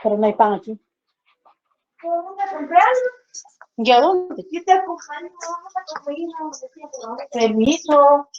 Pero no hay pan aquí. ¿Y a dónde? Permiso.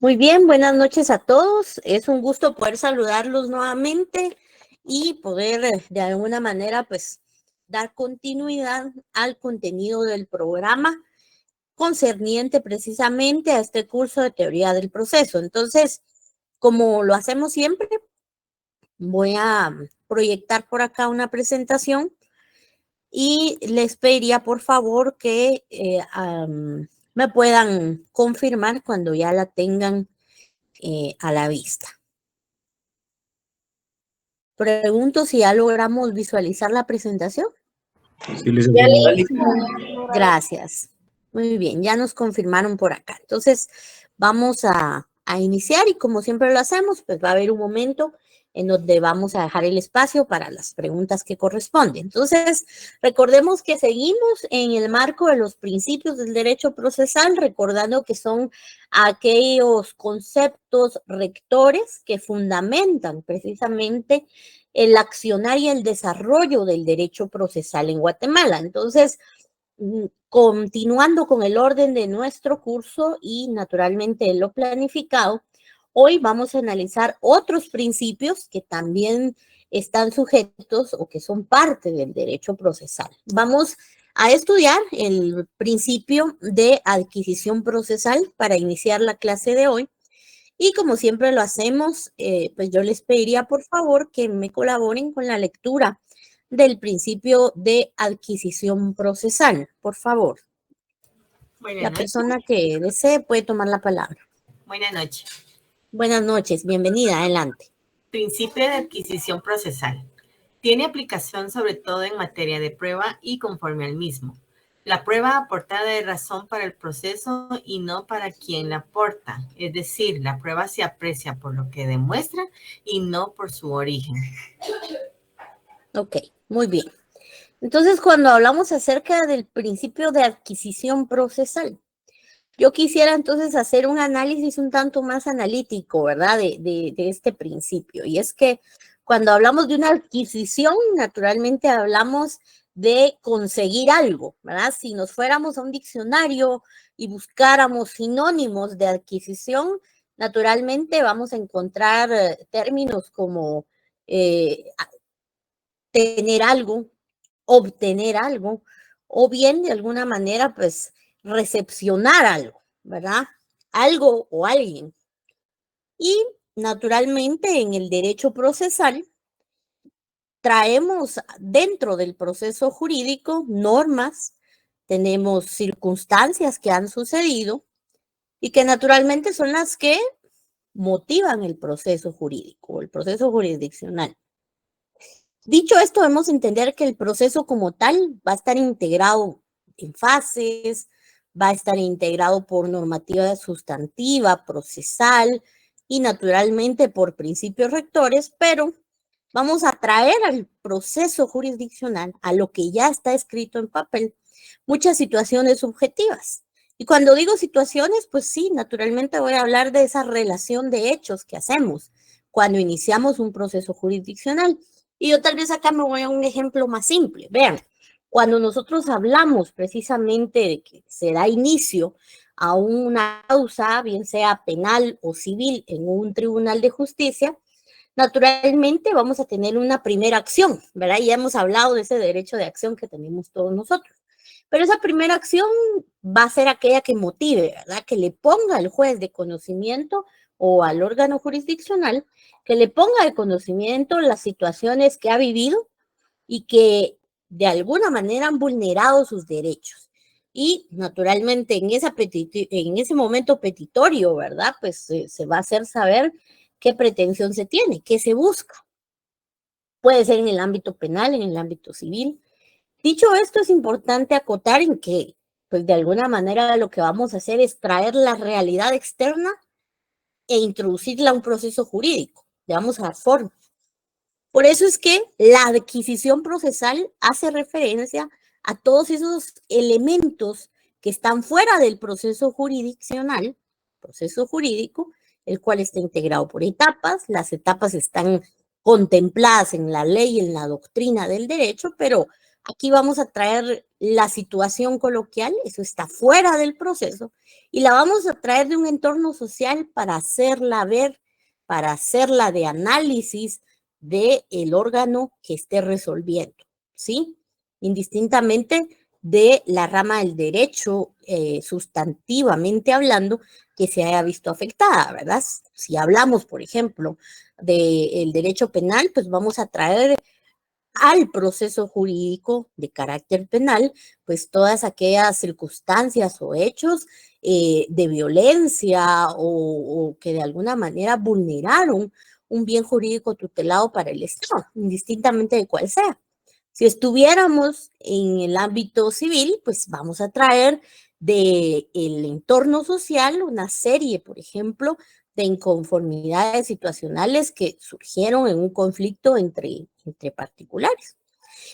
Muy bien, buenas noches a todos. Es un gusto poder saludarlos nuevamente y poder de alguna manera pues dar continuidad al contenido del programa concerniente precisamente a este curso de teoría del proceso. Entonces, como lo hacemos siempre, voy a proyectar por acá una presentación y les pediría por favor que me puedan confirmar cuando ya la tengan a la vista. Pregunto si ya logramos visualizar la presentación. Sí, licenciada. Gracias. Muy bien, ya nos confirmaron por acá. Entonces, vamos a iniciar y como siempre lo hacemos, pues va a haber un momento en donde vamos a dejar el espacio para las preguntas que corresponden. Entonces, recordemos que seguimos en el marco de los principios del derecho procesal, recordando que son aquellos conceptos rectores que fundamentan precisamente el accionar y el desarrollo del derecho procesal en Guatemala. Entonces, continuando con el orden de nuestro curso y naturalmente lo planificado, hoy vamos a analizar otros principios que también están sujetos o que son parte del derecho procesal. Vamos a estudiar el principio de adquisición procesal para iniciar la clase de hoy. Y como siempre lo hacemos, pues yo les pediría por favor que me colaboren con la lectura del principio de adquisición procesal, por favor. La persona que desee puede tomar la palabra. Buenas noches. Buenas noches, bienvenida, adelante. Principio de adquisición procesal. Tiene aplicación sobre todo en materia de prueba y conforme al mismo. La prueba aportada de razón para el proceso y no para quien la aporta. Es decir, la prueba se aprecia por lo que demuestra y no por su origen. Ok, muy bien. Entonces, cuando hablamos acerca del principio de adquisición procesal, yo quisiera entonces hacer un análisis un tanto más analítico, ¿verdad? De este principio. Y es que cuando hablamos de una adquisición, naturalmente hablamos de conseguir algo, ¿verdad? Si nos fuéramos a un diccionario y buscáramos sinónimos de adquisición, naturalmente vamos a encontrar términos como tener algo, obtener algo, o bien de alguna manera, pues, recepcionar algo, ¿verdad? Algo o alguien. Y naturalmente en el derecho procesal traemos dentro del proceso jurídico normas, tenemos circunstancias que han sucedido y que naturalmente son las que motivan el proceso jurídico, el proceso jurisdiccional. Dicho esto, debemos entender que el proceso como tal va a estar integrado en fases, va a estar integrado por normativa sustantiva, procesal y naturalmente por principios rectores, pero vamos a traer al proceso jurisdiccional, a lo que ya está escrito en papel, muchas situaciones subjetivas. Y cuando digo situaciones, pues sí, naturalmente voy a hablar de esa relación de hechos que hacemos cuando iniciamos un proceso jurisdiccional. Y yo tal vez acá me voy a un ejemplo más simple. Vean, cuando nosotros hablamos precisamente de que se da inicio a una causa, bien sea penal o civil, en un tribunal de justicia, naturalmente vamos a tener una primera acción, ¿verdad? Ya hemos hablado de ese derecho de acción que tenemos todos nosotros. Pero esa primera acción va a ser aquella que motive, ¿verdad? Que le ponga al juez de conocimiento o al órgano jurisdiccional, que le ponga de conocimiento las situaciones que ha vivido y que de alguna manera han vulnerado sus derechos. Y naturalmente en ese momento petitorio, ¿verdad? Pues se va a hacer saber qué pretensión se tiene, qué se busca. Puede ser en el ámbito penal, en el ámbito civil. Dicho esto, es importante acotar en que, pues de alguna manera lo que vamos a hacer es traer la realidad externa e introducirla a un proceso jurídico. Le vamos a dar forma. Por eso es que la adquisición procesal hace referencia a todos esos elementos que están fuera del proceso jurisdiccional, proceso jurídico, el cual está integrado por etapas. Las etapas están contempladas en la ley, en la doctrina del derecho, pero aquí vamos a traer la situación coloquial, eso está fuera del proceso, y la vamos a traer de un entorno social para hacerla ver, para hacerla de análisis del órgano que esté resolviendo, ¿sí? Indistintamente de la rama del derecho, sustantivamente hablando, que se haya visto afectada, ¿verdad? Si hablamos, por ejemplo, del derecho penal, pues vamos a traer al proceso jurídico de carácter penal, pues todas aquellas circunstancias o hechos de violencia o que de alguna manera vulneraron un bien jurídico tutelado para el Estado, indistintamente de cuál sea. Si estuviéramos en el ámbito civil, pues vamos a traer del entorno social una serie, por ejemplo, de inconformidades situacionales que surgieron en un conflicto entre particulares.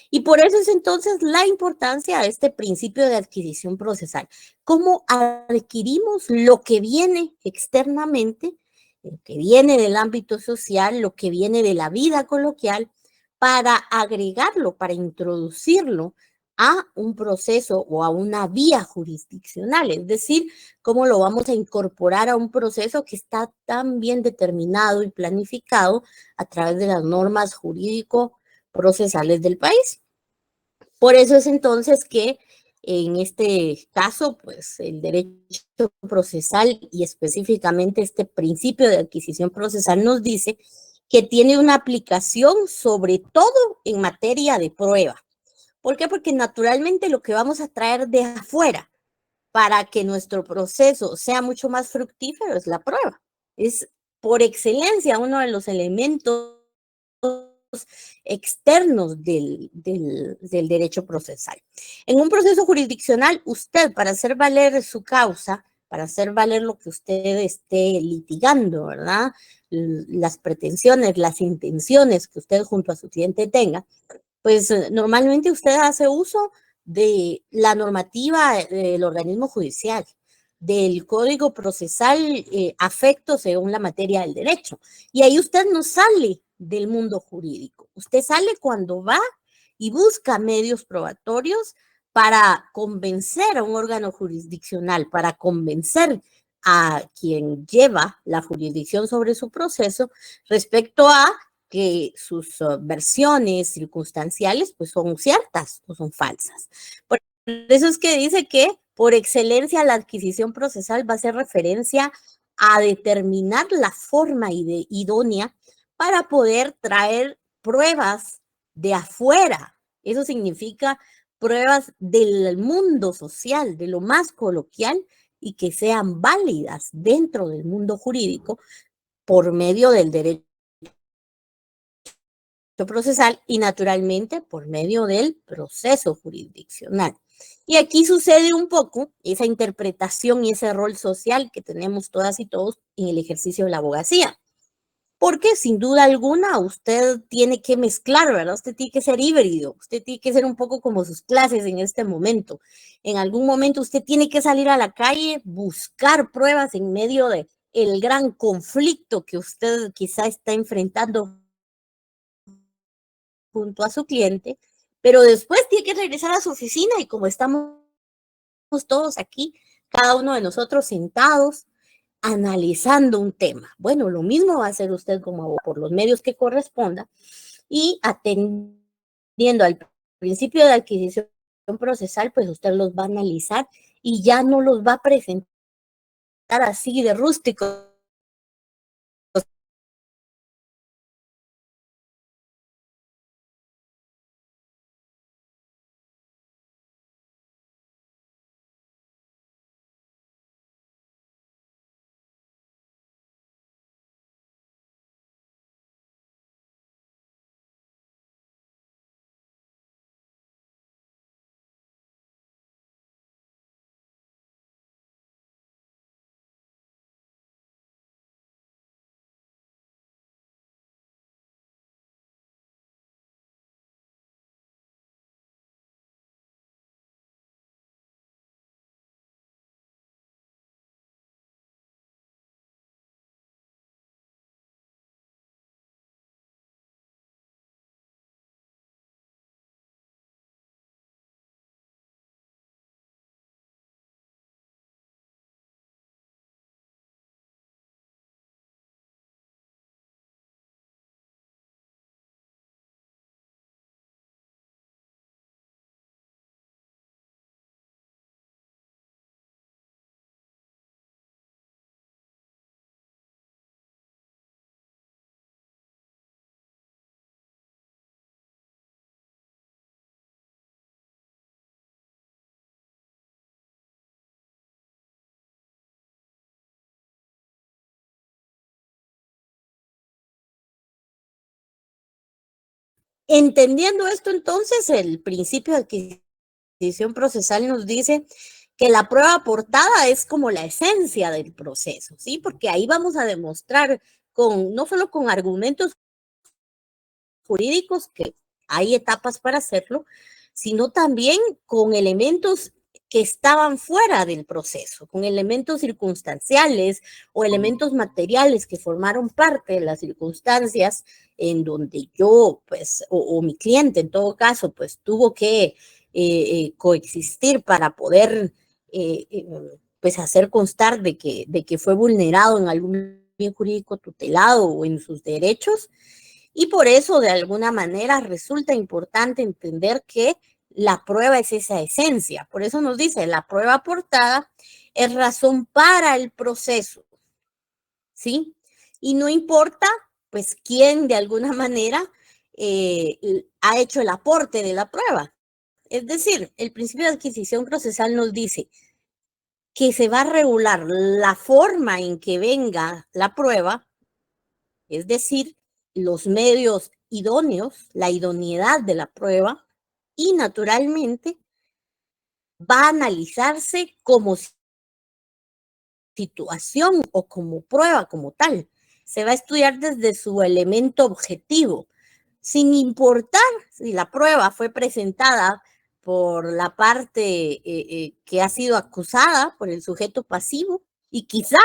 Y por eso es entonces la importancia de este principio de adquisición procesal. ¿Cómo adquirimos lo que viene externamente, lo que viene del ámbito social, lo que viene de la vida coloquial, para agregarlo, para introducirlo a un proceso o a una vía jurisdiccional? Es decir, cómo lo vamos a incorporar a un proceso que está tan bien determinado y planificado a través de las normas jurídico-procesales del país. Por eso es entonces que En este caso, pues el derecho procesal y específicamente este principio de adquisición procesal nos dice que tiene una aplicación sobre todo en materia de prueba. ¿Por qué? Porque naturalmente lo que vamos a traer de afuera para que nuestro proceso sea mucho más fructífero es la prueba. Es por excelencia uno de los elementos externos del derecho procesal. En un proceso jurisdiccional, usted para hacer valer su causa, para hacer valer lo que usted esté litigando, ¿verdad? Las pretensiones, las intenciones que usted junto a su cliente tenga, pues normalmente usted hace uso de la normativa del organismo judicial, del código procesal afecto según la materia del derecho. Y ahí usted no sale del mundo jurídico. Usted sale cuando va y busca medios probatorios para convencer a un órgano jurisdiccional, para convencer a quien lleva la jurisdicción sobre su proceso respecto a que sus versiones circunstanciales pues son ciertas o son falsas. Por eso es que dice que por excelencia la adquisición procesal va a hacer referencia a determinar la forma idónea para poder traer pruebas de afuera. Eso significa pruebas del mundo social, de lo más coloquial y que sean válidas dentro del mundo jurídico por medio del derecho procesal y naturalmente por medio del proceso jurisdiccional. Y aquí sucede un poco esa interpretación y ese rol social que tenemos todas y todos en el ejercicio de la abogacía. Porque sin duda alguna usted tiene que mezclar, ¿verdad? Usted tiene que ser híbrido, usted tiene que ser un poco como sus clases en este momento. En algún momento usted tiene que salir a la calle, buscar pruebas en medio de el gran conflicto que usted quizá está enfrentando junto a su cliente, pero después tiene que regresar a su oficina y como estamos todos aquí, cada uno de nosotros sentados, analizando un tema. Bueno, lo mismo va a hacer usted como por los medios que corresponda y atendiendo al principio de adquisición procesal, pues usted los va a analizar y ya no los va a presentar así de rústicos. Entendiendo esto, entonces, el principio de adquisición procesal nos dice que la prueba aportada es como la esencia del proceso, ¿sí? Porque ahí vamos a demostrar no solo con argumentos jurídicos, que hay etapas para hacerlo, sino también con elementos que estaban fuera del proceso, con elementos circunstanciales o elementos materiales que formaron parte de las circunstancias en donde yo, pues, o mi cliente en todo caso, pues tuvo que coexistir para poder, pues, hacer constar de que fue vulnerado en algún bien jurídico tutelado o en sus derechos. Y por eso, de alguna manera, resulta importante entender que la prueba es esa esencia. Por eso nos dice, la prueba aportada es razón para el proceso, ¿sí? Y no importa, pues, quién de alguna manera ha hecho el aporte de la prueba. Es decir, el principio de adquisición procesal nos dice que se va a regular la forma en que venga la prueba, es decir, los medios idóneos, la idoneidad de la prueba, y naturalmente va a analizarse como situación o como prueba como tal. Se va a estudiar desde su elemento objetivo, sin importar si la prueba fue presentada por la parte que ha sido acusada por el sujeto pasivo, y quizá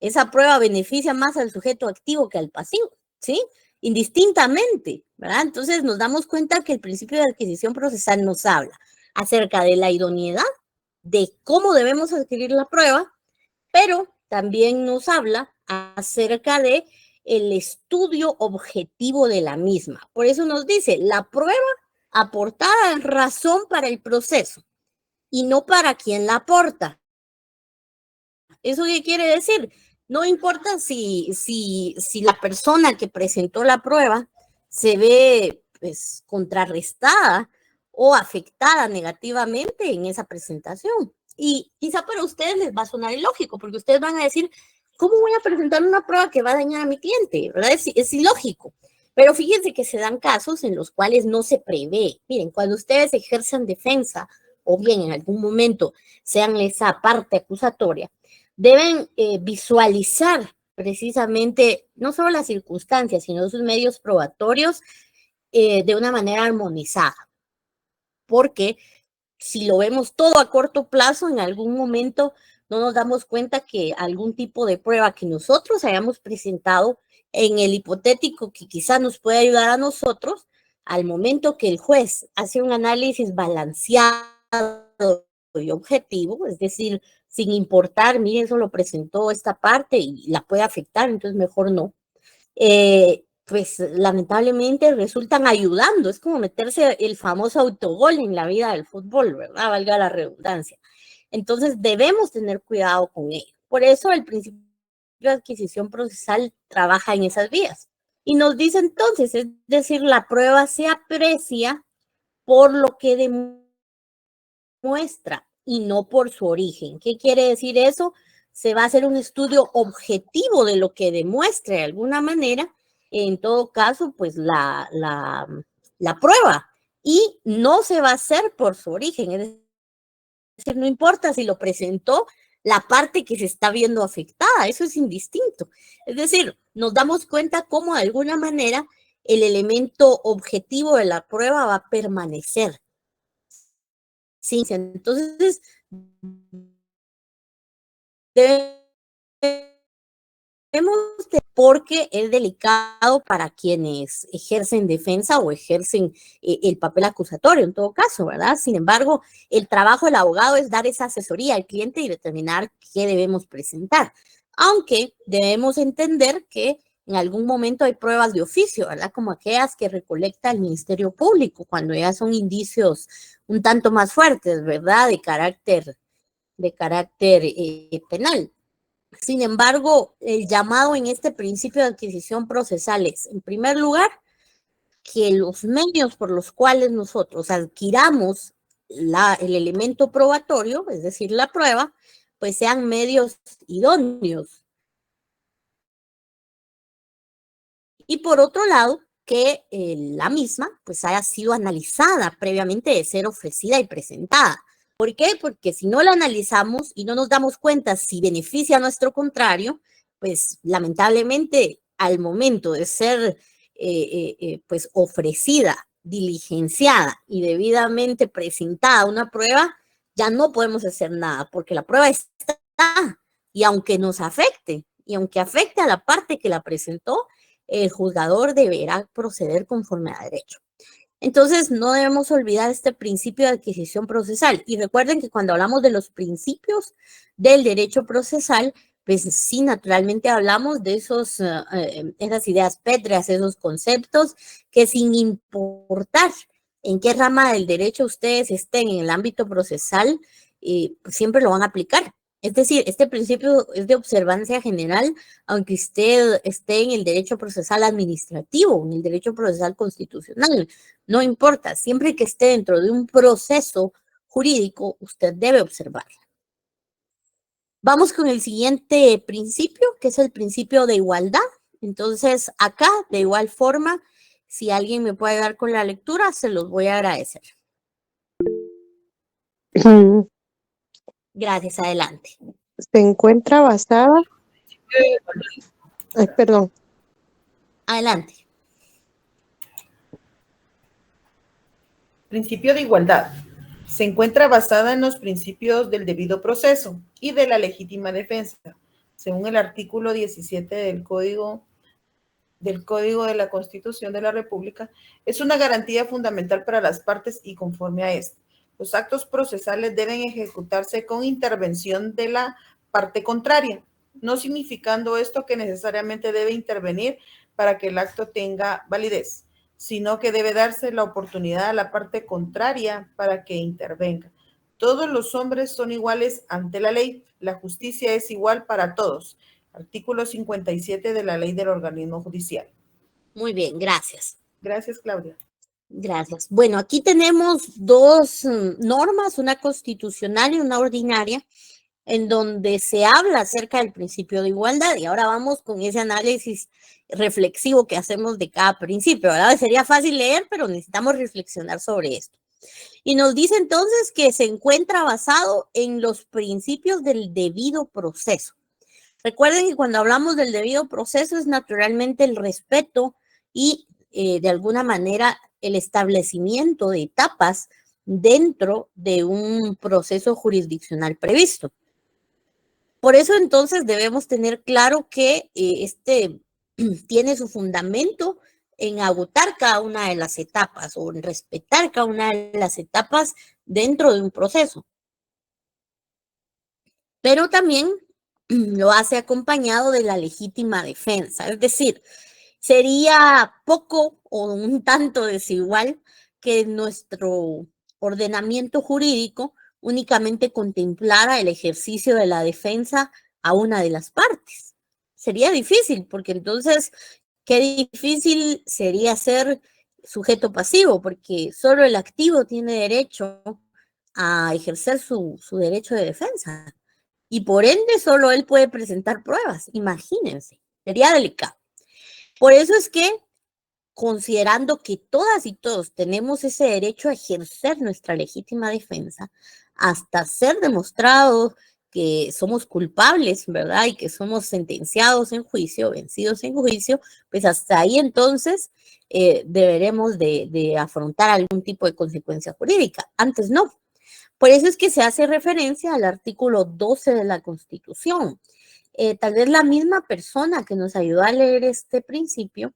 esa prueba beneficia más al sujeto activo que al pasivo, ¿sí? Indistintamente, ¿verdad? Entonces nos damos cuenta que el principio de adquisición procesal nos habla acerca de la idoneidad, de cómo debemos adquirir la prueba, pero también nos habla acerca de el estudio objetivo de la misma. Por eso nos dice, la prueba aportada es razón para el proceso y no para quien la aporta. ¿Eso qué quiere decir? No importa si la persona que presentó la prueba se ve, pues, contrarrestada o afectada negativamente en esa presentación. Y quizá para ustedes les va a sonar ilógico, porque ustedes van a decir, ¿cómo voy a presentar una prueba que va a dañar a mi cliente? ¿Verdad? Es ilógico. Pero fíjense que se dan casos en los cuales no se prevé. Miren, cuando ustedes ejerzan defensa o bien en algún momento sean esa parte acusatoria, deben visualizar precisamente no solo las circunstancias, sino sus medios probatorios de una manera armonizada. Porque si lo vemos todo a corto plazo, en algún momento no nos damos cuenta que algún tipo de prueba que nosotros hayamos presentado en el hipotético que quizás nos puede ayudar a nosotros, al momento que el juez hace un análisis balanceado y objetivo, es decir, sin importar, mire, eso lo presentó esta parte y la puede afectar, entonces mejor no. Pues lamentablemente resultan ayudando, es como meterse el famoso autogol en la vida del fútbol, ¿verdad? Valga la redundancia. Entonces debemos tener cuidado con ello. Por eso el principio de adquisición procesal trabaja en esas vías. Y nos dice entonces, es decir, la prueba se aprecia por lo que demuestra y no por su origen. ¿Qué quiere decir eso? Se va a hacer un estudio objetivo de lo que demuestre de alguna manera, en todo caso, pues la prueba, y no se va a hacer por su origen. Es decir, no importa si lo presentó la parte que se está viendo afectada, eso es indistinto. Es decir, nos damos cuenta cómo de alguna manera el elemento objetivo de la prueba va a permanecer. Sí, entonces porque es delicado para quienes ejercen defensa o ejercen el papel acusatorio en todo caso, ¿verdad? Sin embargo, el trabajo del abogado es dar esa asesoría al cliente y determinar qué debemos presentar. Aunque debemos entender que en algún momento hay pruebas de oficio, ¿verdad? Como aquellas que recolecta el Ministerio Público cuando ya son indicios un tanto más fuertes, ¿verdad? De carácter penal. Sin embargo, el llamado en este principio de adquisición procesal es, en primer lugar, que los medios por los cuales nosotros adquiramos el elemento probatorio, es decir, la prueba, pues sean medios idóneos. Y por otro lado, que la misma pues haya sido analizada previamente de ser ofrecida y presentada. ¿Por qué? Porque si no la analizamos y no nos damos cuenta si beneficia a nuestro contrario, pues lamentablemente al momento de ser pues ofrecida, diligenciada y debidamente presentada una prueba, ya no podemos hacer nada porque la prueba está, y aunque nos afecte, y aunque afecte a la parte que la presentó, el juzgador deberá proceder conforme a derecho. Entonces, no debemos olvidar este principio de adquisición procesal. Y recuerden que cuando hablamos de los principios del derecho procesal, pues sí, naturalmente hablamos de esas ideas pétreas, esos conceptos que sin importar en qué rama del derecho ustedes estén en el ámbito procesal, pues siempre lo van a aplicar. Es decir, este principio es de observancia general, aunque usted esté en el derecho procesal administrativo, en el derecho procesal constitucional, no importa, siempre que esté dentro de un proceso jurídico, usted debe observarla. Vamos con el siguiente principio, que es el principio de igualdad. Entonces, acá, de igual forma, si alguien me puede dar con la lectura, se los voy a agradecer. Gracias, adelante. Se encuentra basada. Perdón. Adelante. Principio de igualdad. Se encuentra basada en los principios del debido proceso y de la legítima defensa, según el artículo 17 del Código de la Constitución de la República. Es una garantía fundamental para las partes y conforme a esto, los actos procesales deben ejecutarse con intervención de la parte contraria, no significando esto que necesariamente debe intervenir para que el acto tenga validez, sino que debe darse la oportunidad a la parte contraria para que intervenga. Todos los hombres son iguales ante la ley. La justicia es igual para todos. Artículo 57 de la Ley del Organismo Judicial. Muy bien, gracias. Gracias, Claudia. Gracias. Bueno, aquí tenemos dos normas, una constitucional y una ordinaria, en donde se habla acerca del principio de igualdad. Y ahora vamos con ese análisis reflexivo que hacemos de cada principio, ¿verdad? Sería fácil leer, pero necesitamos reflexionar sobre esto. Y nos dice entonces que se encuentra basado en los principios del debido proceso. Recuerden que cuando hablamos del debido proceso es naturalmente el respeto y de alguna manera el establecimiento de etapas dentro de un proceso jurisdiccional previsto. Por eso entonces debemos tener claro que este tiene su fundamento en agotar cada una de las etapas o en respetar cada una de las etapas dentro de un proceso. Pero también lo hace acompañado de la legítima defensa, es decir, sería poco o un tanto desigual que nuestro ordenamiento jurídico únicamente contemplara el ejercicio de la defensa a una de las partes. Sería difícil, porque entonces, qué difícil sería ser sujeto pasivo, porque solo el activo tiene derecho a ejercer su derecho de defensa. Y por ende, solo él puede presentar pruebas. Imagínense, sería delicado. Por eso es que, considerando que todas y todos tenemos ese derecho a ejercer nuestra legítima defensa, hasta ser demostrado que somos culpables, ¿verdad? Y que somos sentenciados en juicio, vencidos en juicio, pues hasta ahí entonces deberemos de afrontar algún tipo de consecuencia jurídica. Antes no. Por eso es que se hace referencia al artículo 12 de la Constitución. Tal vez la misma persona que nos ayudó a leer este principio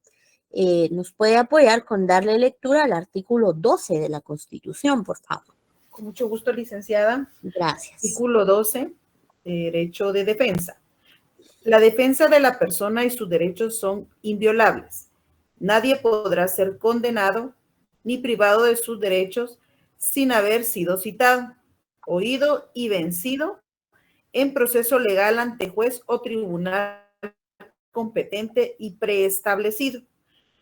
nos puede apoyar con darle lectura al artículo 12 de la Constitución, por favor. Con mucho gusto, licenciada. Gracias. Artículo 12, derecho de defensa. La defensa de la persona y sus derechos son inviolables. Nadie podrá ser condenado ni privado de sus derechos sin haber sido citado, oído y vencido en proceso legal ante juez o tribunal competente y preestablecido.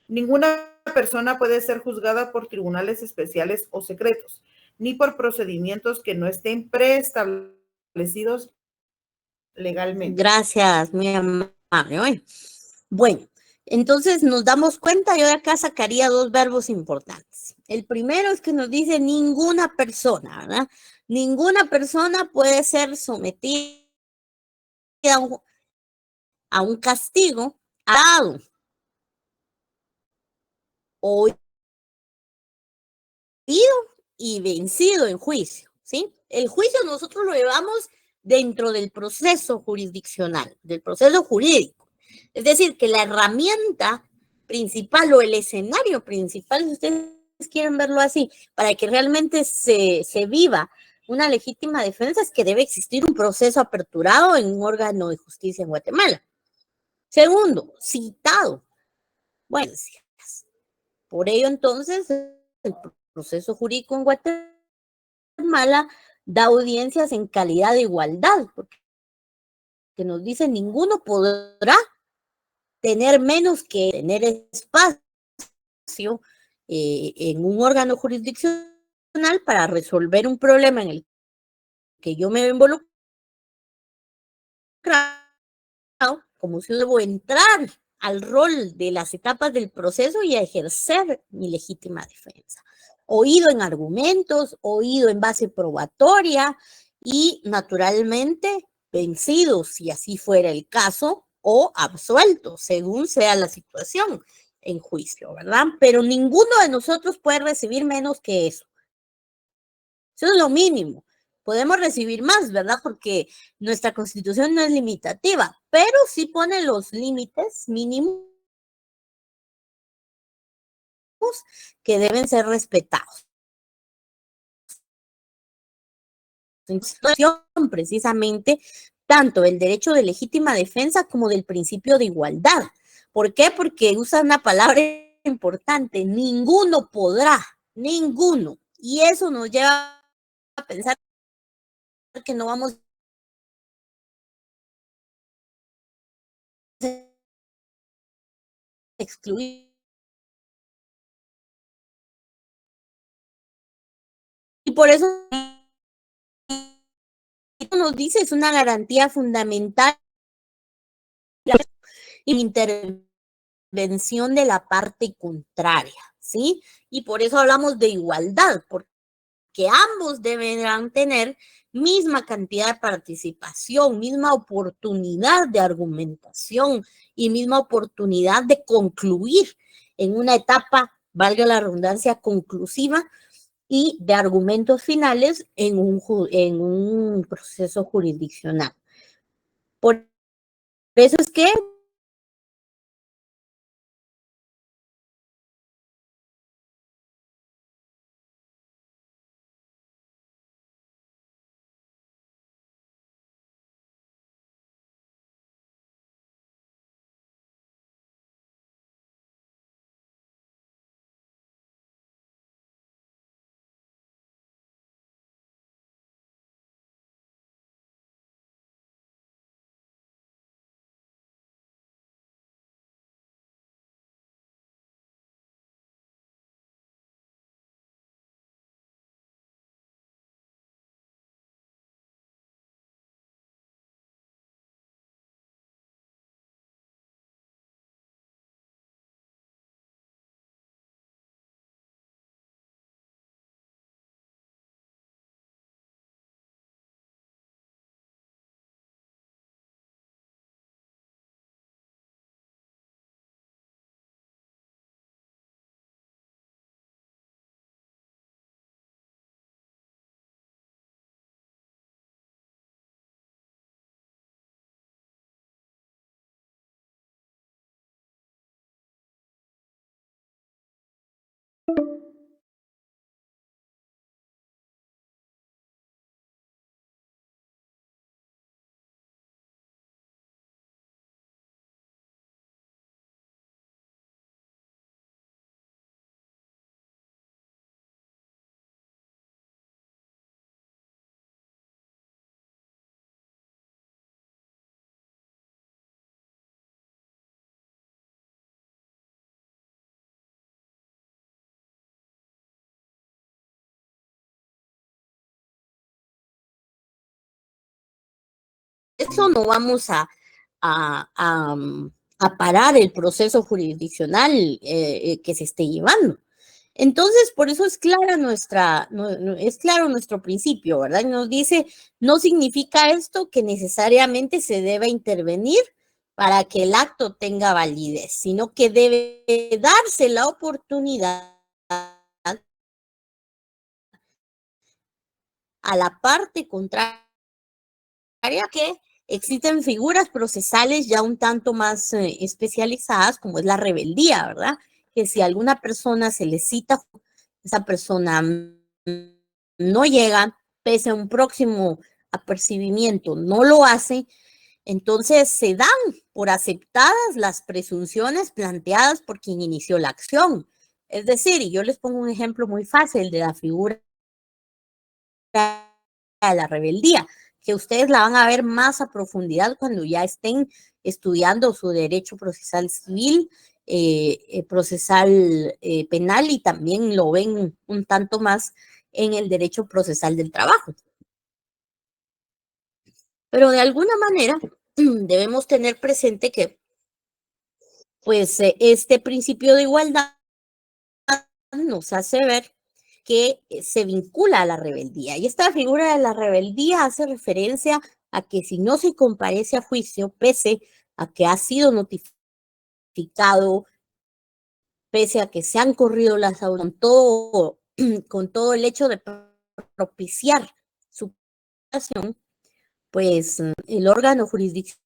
Ninguna persona puede ser juzgada por tribunales especiales o secretos, ni por procedimientos que no estén preestablecidos legalmente. Gracias, muy amable. Bueno, entonces nos damos cuenta, yo de acá sacaría dos verbos importantes. El primero es que nos dice ninguna persona, ¿verdad? Ninguna persona puede ser sometida a un castigo dado, oído y vencido en juicio, ¿sí? El juicio nosotros lo llevamos dentro del proceso jurisdiccional, del proceso jurídico. Es decir, que la herramienta principal o el escenario principal, si ustedes quieren verlo así, para que realmente se viva una legítima defensa, es que debe existir un proceso aperturado en un órgano de justicia en Guatemala. Segundo, citado. Bueno, por ello entonces el proceso jurídico en Guatemala da audiencias en calidad de igualdad, porque nos dice ninguno podrá tener menos que tener espacio en un órgano jurisdiccional para resolver un problema en el que yo me involucro, como si debo entrar al rol de las etapas del proceso y a ejercer mi legítima defensa. Oído en argumentos, oído en base probatoria y naturalmente vencido, si así fuera el caso, o absuelto, según sea la situación en juicio, ¿verdad? Pero ninguno de nosotros puede recibir menos que eso. Eso es lo mínimo. Podemos recibir más, ¿verdad? Porque nuestra Constitución no es limitativa, pero sí pone los límites mínimos que deben ser respetados. Precisamente tanto el derecho de legítima defensa como del principio de igualdad. ¿Por qué? Porque usa una palabra importante, ninguno podrá, ninguno. Y eso nos lleva a pensar que no vamos a excluir. Y por eso nos dice, es una garantía fundamental y intervención de la parte contraria, ¿sí? Y por eso hablamos de igualdad, porque ambos deberán tener misma cantidad de participación, misma oportunidad de argumentación y misma oportunidad de concluir en una etapa, valga la redundancia, conclusiva y de argumentos finales en un proceso jurisdiccional. Por eso es que eso no vamos a parar el proceso jurisdiccional que se esté llevando. Entonces, por eso es claro nuestro principio, ¿verdad? Nos dice, no significa esto que necesariamente se deba intervenir para que el acto tenga validez, sino que debe darse la oportunidad a la parte contraria que existen figuras procesales ya un tanto más especializadas, como es la rebeldía, ¿verdad? Que si a alguna persona se le cita, esa persona no llega, pese a un próximo apercibimiento, no lo hace, entonces se dan por aceptadas las presunciones planteadas por quien inició la acción. Es decir, y yo les pongo un ejemplo muy fácil de la figura de la rebeldía, que ustedes la van a ver más a profundidad cuando ya estén estudiando su derecho procesal civil, procesal penal, y también lo ven un tanto más en el derecho procesal del trabajo. Pero de alguna manera debemos tener presente que pues este principio de igualdad nos hace ver que se vincula a la rebeldía. Y esta figura de la rebeldía hace referencia a que si no se comparece a juicio, pese a que ha sido notificado, pese a que se han corrido las aulas, con todo el hecho de propiciar su acción, pues el órgano jurisdiccional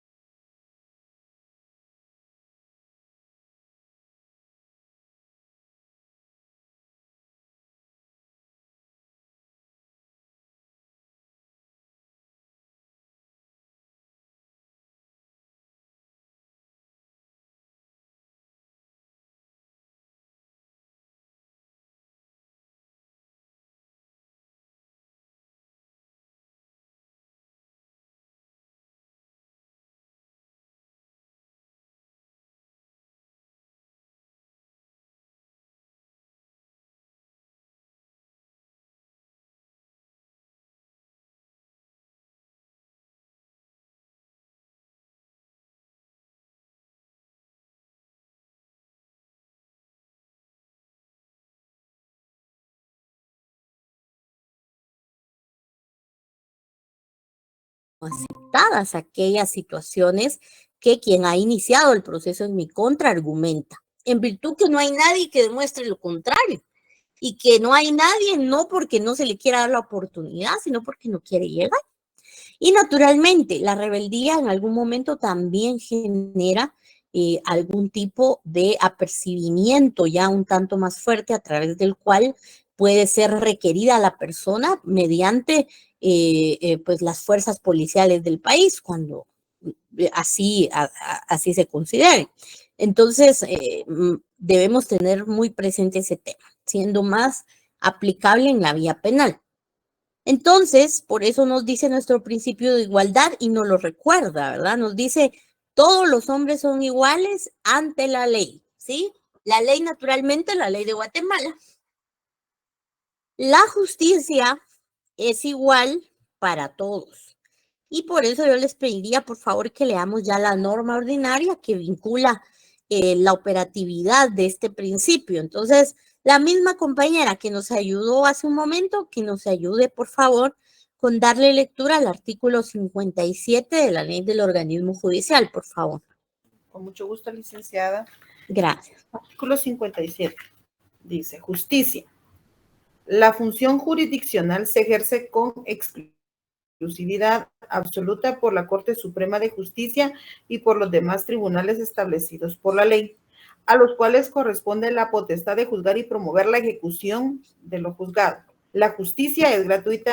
aceptadas aquellas situaciones que quien ha iniciado el proceso en mi contra argumenta, en virtud que no hay nadie que demuestre lo contrario, y que no hay nadie, no porque no se le quiera dar la oportunidad, sino porque no quiere llegar. Y naturalmente, la rebeldía en algún momento también genera algún tipo de apercibimiento ya un tanto más fuerte, a través del cual puede ser requerida la persona mediante pues las fuerzas policiales del país, cuando así se considere. Entonces, debemos tener muy presente ese tema, siendo más aplicable en la vía penal. Entonces, por eso nos dice nuestro principio de igualdad y nos lo recuerda, ¿verdad? Nos dice, todos los hombres son iguales ante la ley, ¿sí? La ley, naturalmente, la ley de Guatemala. La justicia es igual para todos. Y por eso yo les pediría, por favor, que leamos ya la norma ordinaria que vincula la operatividad de este principio. Entonces, la misma compañera que nos ayudó hace un momento, que nos ayude, por favor, con darle lectura al artículo 57 de la ley del organismo judicial, por favor. Con mucho gusto, licenciada. Gracias. Artículo 57. Dice, justicia. La función jurisdiccional se ejerce con exclusividad absoluta por la Corte Suprema de Justicia y por los demás tribunales establecidos por la ley, a los cuales corresponde la potestad de juzgar y promover la ejecución de lo juzgado. La justicia es gratuita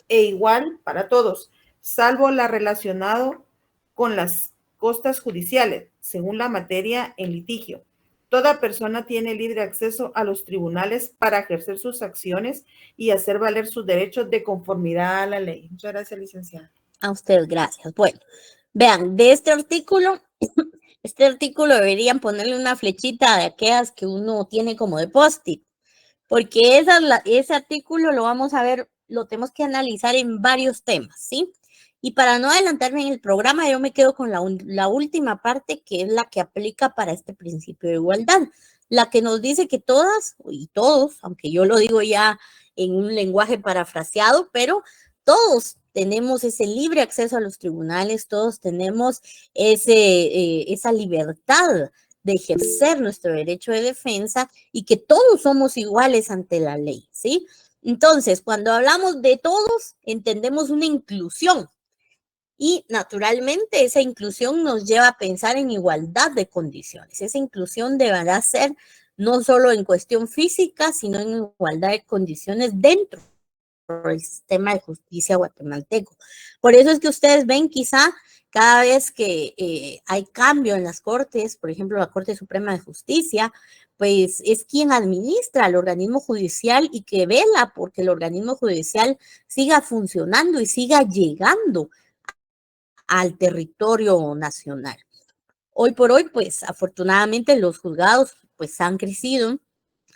e igual para todos, salvo la relacionado con las costas judiciales, según la materia en litigio. Toda persona tiene libre acceso a los tribunales para ejercer sus acciones y hacer valer sus derechos de conformidad a la ley. Muchas gracias, licenciada. A usted, gracias. Bueno, vean, de este artículo deberían ponerle una flechita de aquellas que uno tiene como de post-it, porque ese artículo lo vamos a ver, lo tenemos que analizar en varios temas, ¿sí? Y para no adelantarme en el programa, yo me quedo con la última parte, que es la que aplica para este principio de igualdad, la que nos dice que todas y todos, aunque yo lo digo ya en un lenguaje parafraseado, pero todos tenemos ese libre acceso a los tribunales, todos tenemos esa libertad de ejercer nuestro derecho de defensa, y que todos somos iguales ante la ley, ¿sí? Entonces, cuando hablamos de todos, entendemos una inclusión, y naturalmente esa inclusión nos lleva a pensar en igualdad de condiciones. Esa inclusión deberá ser no solo en cuestión física, sino en igualdad de condiciones dentro del sistema de justicia guatemalteco. Por eso es que ustedes ven quizá cada vez que hay cambio en las cortes, por ejemplo, la Corte Suprema de Justicia, pues es quien administra el organismo judicial y que vela porque el organismo judicial siga funcionando y siga llegando al territorio nacional. Hoy por hoy, pues afortunadamente los juzgados pues han crecido,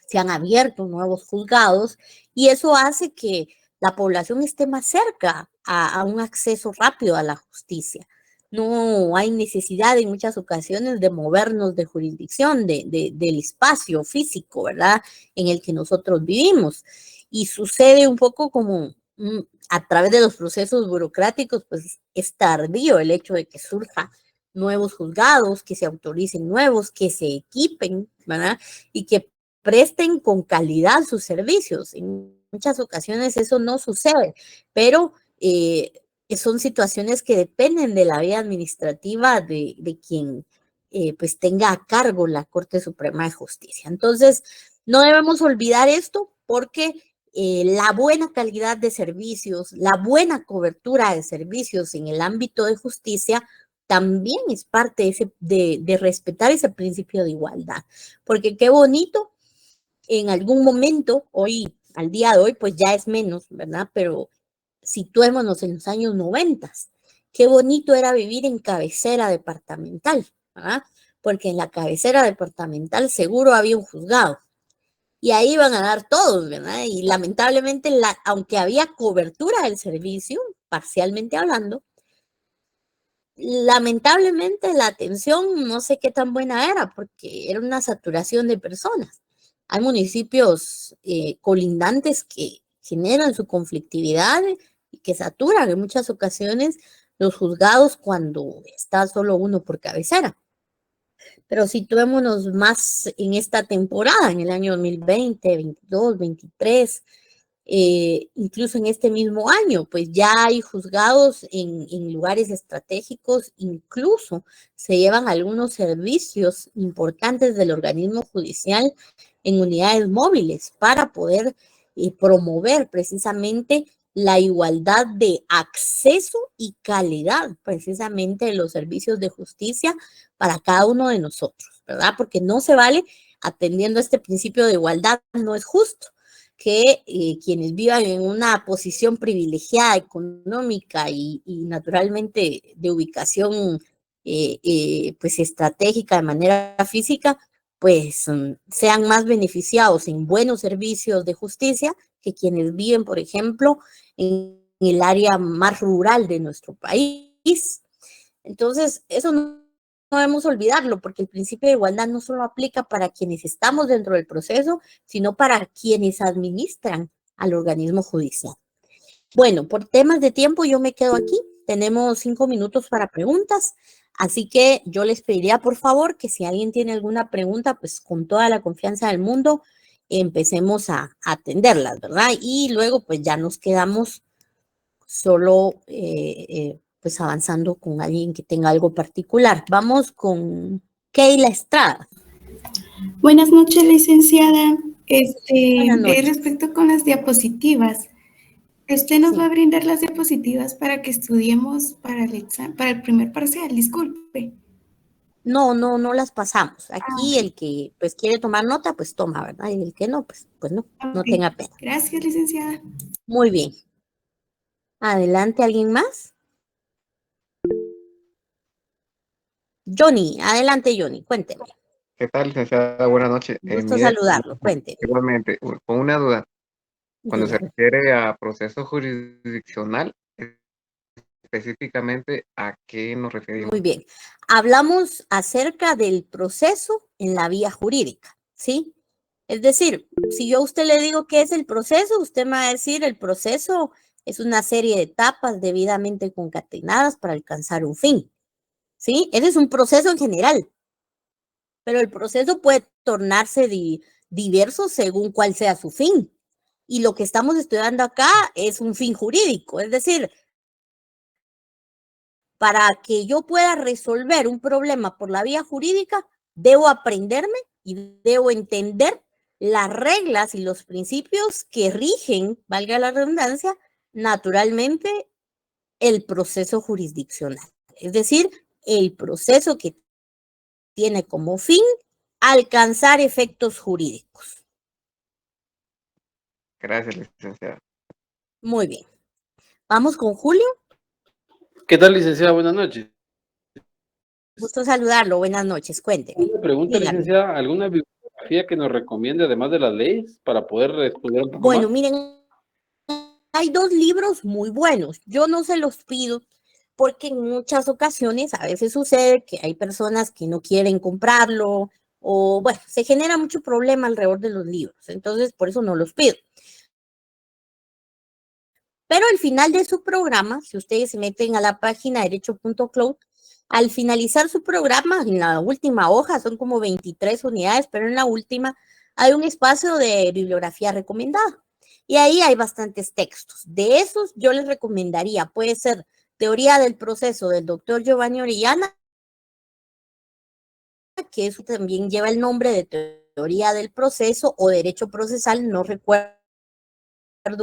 se han abierto nuevos juzgados y eso hace que la población esté más cerca a un acceso rápido a la justicia. No hay necesidad en muchas ocasiones de movernos de jurisdicción, del espacio físico, ¿verdad? En el que nosotros vivimos. Y sucede un poco como a través de los procesos burocráticos, pues es tardío el hecho de que surja nuevos juzgados, que se autoricen nuevos, que se equipen, ¿verdad? Y que presten con calidad sus servicios. En muchas ocasiones eso no sucede, pero son situaciones que dependen de la vía administrativa de quien pues tenga a cargo la Corte Suprema de Justicia. Entonces, no debemos olvidar esto porque la buena calidad de servicios, la buena cobertura de servicios en el ámbito de justicia también es parte de respetar ese principio de igualdad. Porque qué bonito, en algún momento, hoy, al día de hoy, pues ya es menos, ¿verdad? Pero situémonos en los años 90. Qué bonito era vivir en cabecera departamental, ¿verdad? Porque en la cabecera departamental seguro había un juzgado. Y ahí iban a dar todos, ¿verdad? Y lamentablemente, aunque había cobertura del servicio, parcialmente hablando, lamentablemente la atención no sé qué tan buena era, porque era una saturación de personas. Hay municipios colindantes que generan su conflictividad y que saturan en muchas ocasiones los juzgados cuando está solo uno por cabecera. Pero situémonos más en esta temporada, en el año 2020, 22, 23, incluso en este mismo año, pues ya hay juzgados en lugares estratégicos, incluso se llevan algunos servicios importantes del organismo judicial en unidades móviles para poder promover precisamente la igualdad de acceso y calidad precisamente de los servicios de justicia para cada uno de nosotros, ¿verdad? Porque no se vale, atendiendo a este principio de igualdad, no es justo que quienes vivan en una posición privilegiada económica y naturalmente de ubicación pues estratégica de manera física, pues sean más beneficiados en buenos servicios de justicia que quienes viven, por ejemplo, en el área más rural de nuestro país. Entonces, eso no debemos olvidarlo, porque el principio de igualdad no solo aplica para quienes estamos dentro del proceso, sino para quienes administran al organismo judicial. Bueno, por temas de tiempo yo me quedo aquí. Tenemos 5 minutos para preguntas, así que yo les pediría por favor que si alguien tiene alguna pregunta, pues con toda la confianza del mundo, empecemos a atenderlas, ¿verdad? Y luego pues ya nos quedamos solo pues avanzando con alguien que tenga algo particular. Vamos con Keila Estrada. Buenas noches, licenciada. Buenas noches. Respecto con las diapositivas, usted nos Sí. va a brindar las diapositivas para que estudiemos para el primer parcial, disculpe. No las pasamos. Aquí el que pues quiere tomar nota, pues toma, ¿verdad? Y el que no, pues no, no Okay. tenga pena. Gracias, licenciada. Muy bien. Adelante, ¿alguien más? Johnny, adelante, Johnny, cuénteme. ¿Qué tal, licenciada? Buenas noches. Gusto Mire, saludarlo, cuénteme. igualmente, con una duda. Cuando se Dígame. refiere a proceso jurisdiccional, específicamente, ¿a qué nos referimos? Muy bien. Hablamos acerca del proceso en la vía jurídica, ¿sí? Es decir, si yo a usted le digo qué es el proceso, usted me va a decir el proceso es una serie de etapas debidamente concatenadas para alcanzar un fin, ¿sí? Ese es un proceso en general, pero el proceso puede tornarse diverso según cuál sea su fin. Y lo que estamos estudiando acá es un fin jurídico, es decir, para que yo pueda resolver un problema por la vía jurídica, debo aprenderme y debo entender las reglas y los principios que rigen, valga la redundancia, naturalmente el proceso jurisdiccional. Es decir, el proceso que tiene como fin alcanzar efectos jurídicos. Gracias, licenciada. Muy bien. Vamos con Julio. ¿Qué tal, licenciada? Buenas noches. Gusto saludarlo. Buenas noches. Cuénteme. Una pregunta, Dígame. licenciada. ¿Alguna bibliografía que nos recomiende además de las leyes para poder estudiar un poco Bueno, más? miren, hay 2 libros muy buenos. Yo no se los pido porque en muchas ocasiones a veces sucede que hay personas que no quieren comprarlo o, bueno, se genera mucho problema alrededor de los libros. Entonces, por eso no los pido. Pero al final de su programa, si ustedes se meten a la página derecho.cloud, al finalizar su programa, en la última hoja, son como 23 unidades, pero en la última hay un espacio de bibliografía recomendada. Y ahí hay bastantes textos. De esos yo les recomendaría, puede ser Teoría del Proceso del doctor Giovanni Orellana, que eso también lleva el nombre de Teoría del Proceso o Derecho Procesal, no recuerdo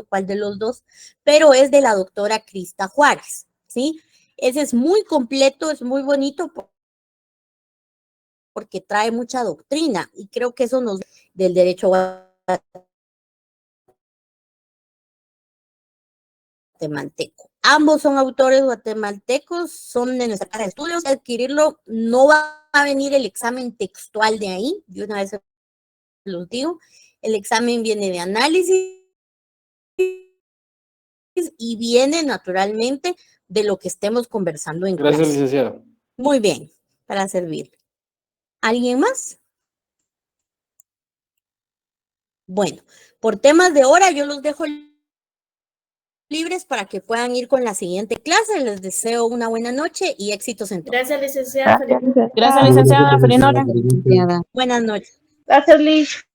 cuál de los dos, pero es de la doctora Crista Juárez, ¿sí? Ese es muy completo, es muy bonito porque trae mucha doctrina y creo que eso nos del derecho guatemalteco. Ambos son autores guatemaltecos, son de nuestra casa de estudios. Adquirirlo no va a venir el examen textual de ahí, yo una vez los digo, el examen viene de análisis y viene naturalmente de lo que estemos conversando en Gracias, clase. licenciada. Muy bien, para servir. ¿Alguien más? Bueno, por temas de hora yo los dejo libres para que puedan ir con la siguiente clase. Les deseo una buena noche y éxitos en todo. Gracias, licenciada. Gracias. Gracias, licenciada. Feliz noche. Buenas noches. Gracias, Liz.